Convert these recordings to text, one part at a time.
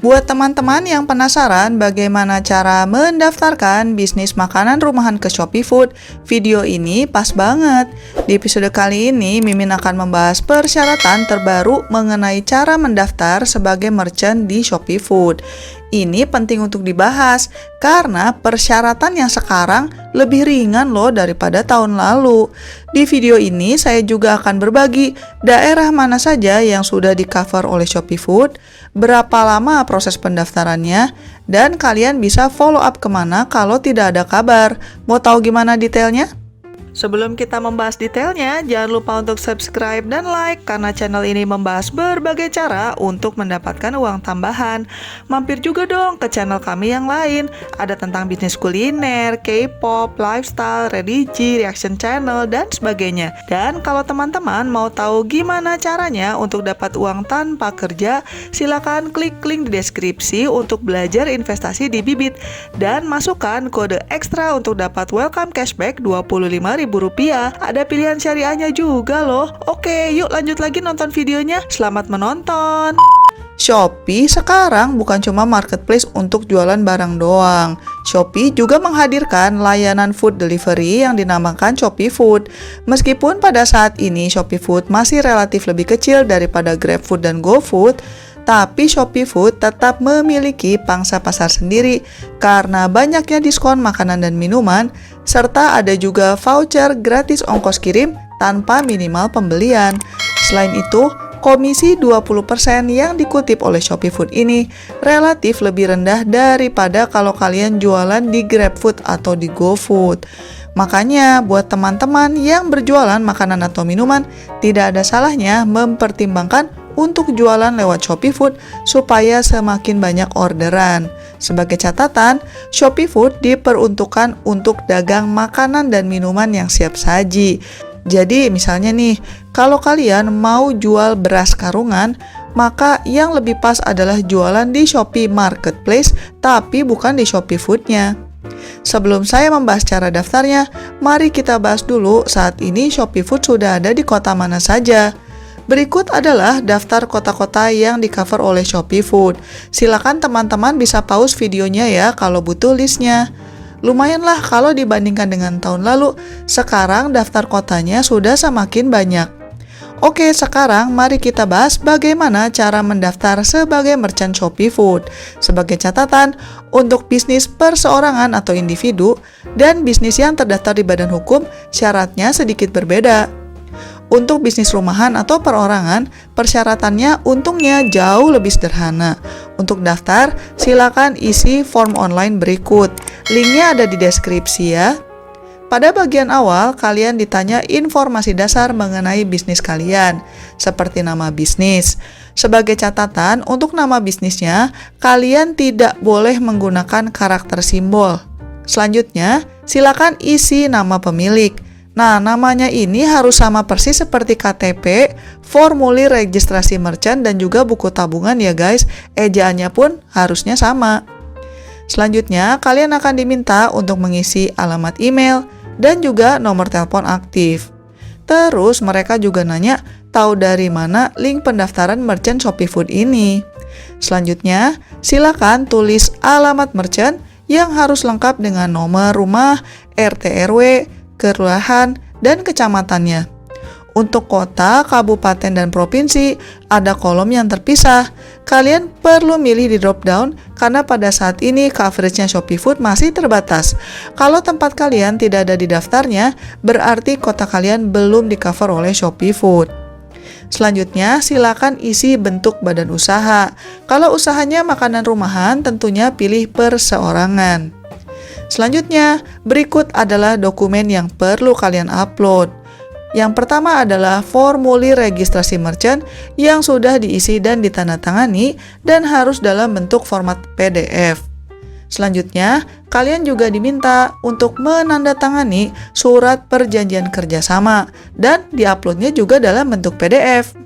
Buat teman-teman yang penasaran bagaimana cara mendaftarkan bisnis makanan rumahan ke Shopee Food, video ini pas banget. Di episode kali ini, Mimin akan membahas persyaratan terbaru mengenai cara mendaftar sebagai merchant di Shopee Food. Ini penting untuk dibahas karena persyaratan yang sekarang lebih ringan loh daripada tahun lalu. Di video ini saya juga akan berbagi daerah mana saja yang sudah di-cover oleh Shopee Food, berapa lama proses pendaftarannya, dan kalian bisa follow up kemana kalau tidak ada kabar. Mau tahu gimana detailnya? Sebelum kita membahas detailnya, jangan lupa untuk subscribe dan like karena channel ini membahas berbagai cara untuk mendapatkan uang tambahan. Mampir juga dong ke channel kami yang lain. Ada tentang bisnis kuliner, K-pop, lifestyle, religi, reaction channel, dan sebagainya. Dan kalau teman-teman mau tahu gimana caranya untuk dapat uang tanpa kerja, silakan klik link di deskripsi untuk belajar investasi di Bibit. Dan masukkan kode ekstra untuk dapat welcome cashback Rp25.000. Ada pilihan syariahnya juga loh. Oke, yuk lanjut lagi nonton videonya. Selamat menonton. Shopee sekarang bukan cuma marketplace untuk jualan barang doang. Shopee juga menghadirkan layanan food delivery yang dinamakan Shopee Food. Meskipun pada saat ini Shopee Food masih relatif lebih kecil daripada GrabFood dan GoFood, tapi Shopee Food tetap memiliki pangsa pasar sendiri karena banyaknya diskon makanan dan minuman, serta ada juga voucher gratis ongkos kirim tanpa minimal pembelian. Selain itu, komisi 20% yang dikutip oleh Shopee Food ini relatif lebih rendah daripada kalau kalian jualan di GrabFood atau di GoFood. Makanya, buat teman-teman yang berjualan makanan atau minuman, tidak ada salahnya mempertimbangkan untuk jualan lewat Shopee Food supaya semakin banyak orderan. Sebagai catatan, Shopee Food diperuntukkan untuk dagang makanan dan minuman yang siap saji. Jadi misalnya nih, kalau kalian mau jual beras karungan, maka yang lebih pas adalah jualan di Shopee Marketplace tapi bukan di Shopee Food-nya. Sebelum saya membahas cara daftarnya, mari kita bahas dulu saat ini Shopee Food sudah ada di kota mana saja. Berikut adalah daftar kota-kota yang di-cover oleh Shopee Food. Silakan teman-teman bisa pause videonya ya kalau butuh listnya. Lumayanlah kalau dibandingkan dengan tahun lalu, sekarang daftar kotanya sudah semakin banyak. Oke, sekarang mari kita bahas bagaimana cara mendaftar sebagai merchant Shopee Food. Sebagai catatan, untuk bisnis perseorangan atau individu dan bisnis yang terdaftar di badan hukum, syaratnya sedikit berbeda. Untuk bisnis rumahan atau perorangan, persyaratannya untungnya jauh lebih sederhana. Untuk daftar, silakan isi form online berikut. Linknya ada di deskripsi ya. Pada bagian awal, kalian ditanya informasi dasar mengenai bisnis kalian, seperti nama bisnis. Sebagai catatan, untuk nama bisnisnya, kalian tidak boleh menggunakan karakter simbol. Selanjutnya, silakan isi nama pemilik. Nah, namanya ini harus sama persis seperti KTP, formulir registrasi merchant, dan juga buku tabungan ya guys. Ejaannya pun harusnya sama. Selanjutnya, kalian akan diminta untuk mengisi alamat email dan juga nomor telepon aktif. Terus mereka juga nanya, tahu dari mana link pendaftaran merchant Shopee Food ini? Selanjutnya, silakan tulis alamat merchant yang harus lengkap dengan nomor rumah, RT RW, kelurahan, dan kecamatannya. Untuk kota, kabupaten, dan provinsi, ada kolom yang terpisah. Kalian perlu milih di drop down karena pada saat ini coveragenya Shopee Food masih terbatas. Kalau tempat kalian tidak ada di daftarnya, berarti kota kalian belum di cover oleh Shopee Food. Selanjutnya, silakan isi bentuk badan usaha. Kalau usahanya makanan rumahan, tentunya pilih perseorangan. Selanjutnya, berikut adalah dokumen yang perlu kalian upload. Yang pertama adalah formulir registrasi merchant yang sudah diisi dan ditandatangani dan harus dalam bentuk format PDF. Selanjutnya, kalian juga diminta untuk menandatangani surat perjanjian kerjasama dan diuploadnya juga dalam bentuk PDF.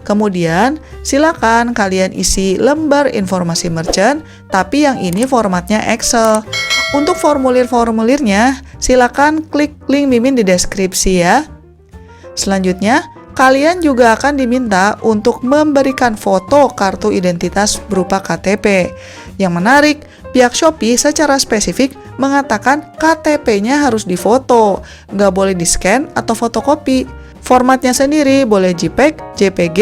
Kemudian, silakan kalian isi lembar informasi merchant, tapi yang ini formatnya Excel. Untuk formulir-formulirnya, silakan klik link Mimin di deskripsi ya. Selanjutnya, Kalian juga akan diminta untuk memberikan foto kartu identitas berupa KTP. Yang menarik, pihak Shopee secara spesifik mengatakan KTP-nya harus difoto, nggak boleh di-scan atau fotokopi. Formatnya sendiri boleh JPEG, JPG,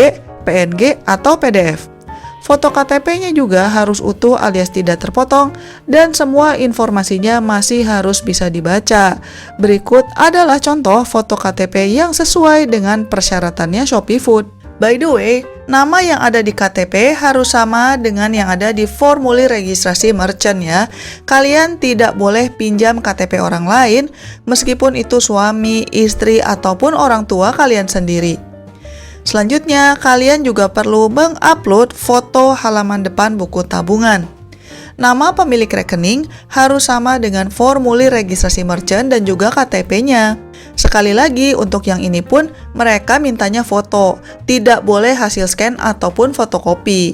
PNG, atau PDF. Foto KTP-nya juga harus utuh alias tidak terpotong, dan semua informasinya masih harus bisa dibaca. Berikut adalah contoh foto KTP yang sesuai dengan persyaratannya Shopee Food. By the way, nama yang ada di KTP harus sama dengan yang ada di formulir registrasi merchant ya. Kalian tidak boleh pinjam KTP orang lain, meskipun itu suami, istri, ataupun orang tua kalian sendiri. Selanjutnya, kalian juga perlu mengupload foto halaman depan buku tabungan. Nama pemilik rekening harus sama dengan formulir registrasi merchant dan juga KTP-nya. Sekali lagi, untuk yang ini pun mereka mintanya foto, tidak boleh hasil scan ataupun fotokopi.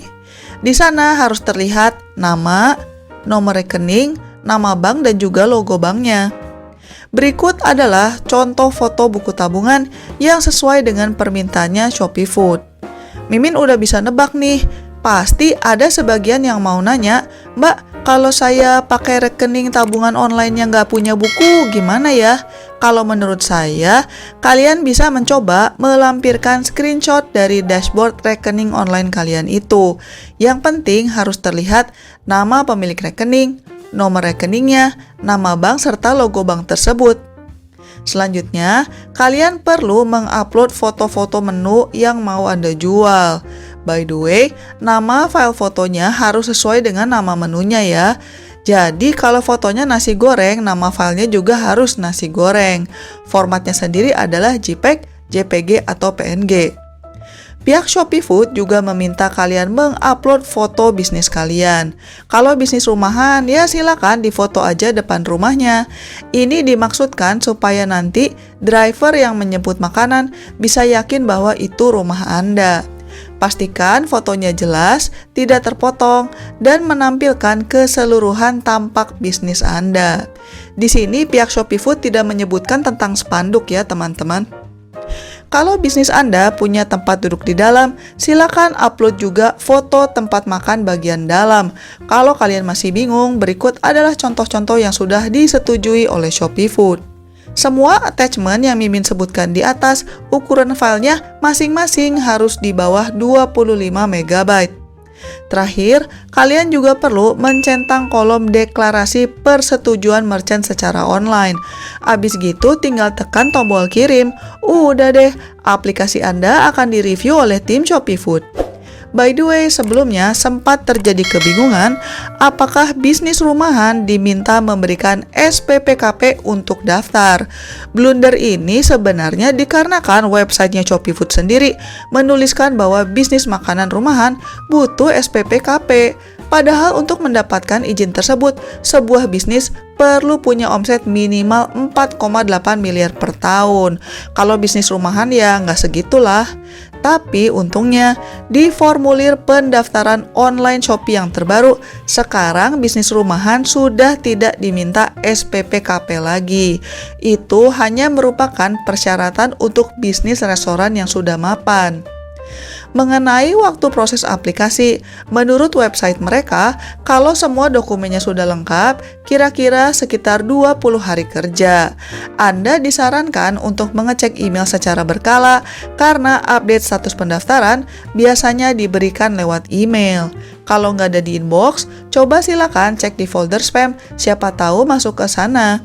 Di sana harus terlihat nama, nomor rekening, nama bank, dan juga logo banknya. Berikut adalah contoh foto buku tabungan yang sesuai dengan permintaannya Shopee Food. Mimin udah bisa nebak nih, pasti ada sebagian yang mau nanya, "Mbak, kalau saya pakai rekening tabungan online yang nggak punya buku, gimana ya?" Kalau menurut saya, kalian bisa mencoba melampirkan screenshot dari dashboard rekening online kalian itu. Yang penting harus terlihat nama pemilik rekening, nomor rekeningnya, nama bank, serta logo bank tersebut. Selanjutnya, kalian perlu mengupload foto-foto menu yang mau Anda jual. By the way, nama file fotonya harus sesuai dengan nama menunya ya. Jadi kalau fotonya nasi goreng, nama filenya juga harus nasi goreng. Formatnya sendiri adalah JPEG, JPG, atau PNG. Pihak Shopee Food juga meminta kalian mengupload foto bisnis kalian. Kalau bisnis rumahan, ya silakan difoto aja depan rumahnya. Ini dimaksudkan supaya nanti driver yang menjemput makanan bisa yakin bahwa itu rumah Anda. Pastikan fotonya jelas, tidak terpotong, dan menampilkan keseluruhan tampak bisnis Anda. Di sini pihak Shopee Food tidak menyebutkan tentang spanduk ya teman-teman. Kalau bisnis Anda punya tempat duduk di dalam, silakan upload juga foto tempat makan bagian dalam. Kalau kalian masih bingung, berikut adalah contoh-contoh yang sudah disetujui oleh Shopee Food. Semua attachment yang Mimin sebutkan di atas, ukuran filenya masing-masing harus di bawah 25 MB. Terakhir, kalian juga perlu mencentang kolom deklarasi persetujuan merchant secara online. Abis gitu tinggal tekan tombol kirim. Udah deh, aplikasi Anda akan direview oleh tim Shopee Food. By the way, sebelumnya sempat terjadi kebingungan apakah bisnis rumahan diminta memberikan SPPKP untuk daftar. Blunder ini sebenarnya dikarenakan websitenya Shopee Food sendiri menuliskan bahwa bisnis makanan rumahan butuh SPPKP. Padahal untuk mendapatkan izin tersebut, sebuah bisnis perlu punya omset minimal 4,8 miliar per tahun. Kalau bisnis rumahan ya nggak segitulah. Tapi untungnya, di formulir pendaftaran online Shopee yang terbaru, sekarang bisnis rumahan sudah tidak diminta SPPKP lagi. Itu hanya merupakan persyaratan untuk bisnis restoran yang sudah mapan. Mengenai waktu proses aplikasi, menurut website mereka, kalau semua dokumennya sudah lengkap, kira-kira sekitar 20 hari kerja. Anda disarankan untuk mengecek email secara berkala karena update status pendaftaran biasanya diberikan lewat email. Kalau nggak ada di inbox, coba silakan cek di folder spam, siapa tahu masuk ke sana.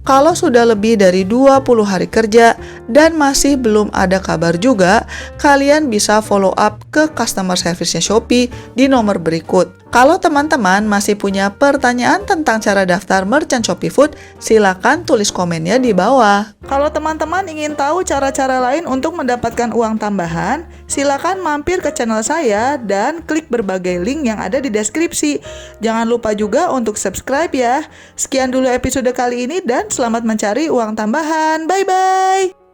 Kalau sudah lebih dari 20 hari kerja dan masih belum ada kabar juga, kalian bisa follow up ke customer service-nya Shopee di nomor berikut. Kalau teman-teman masih punya pertanyaan tentang cara daftar merchant Shopee Food, silakan tulis komennya di bawah. Kalau teman-teman ingin tahu cara-cara lain untuk mendapatkan uang tambahan, silakan mampir ke channel saya dan klik berbagai link yang ada di deskripsi. Jangan lupa juga untuk subscribe ya. Sekian dulu episode kali ini dan selamat mencari uang tambahan. Bye-bye!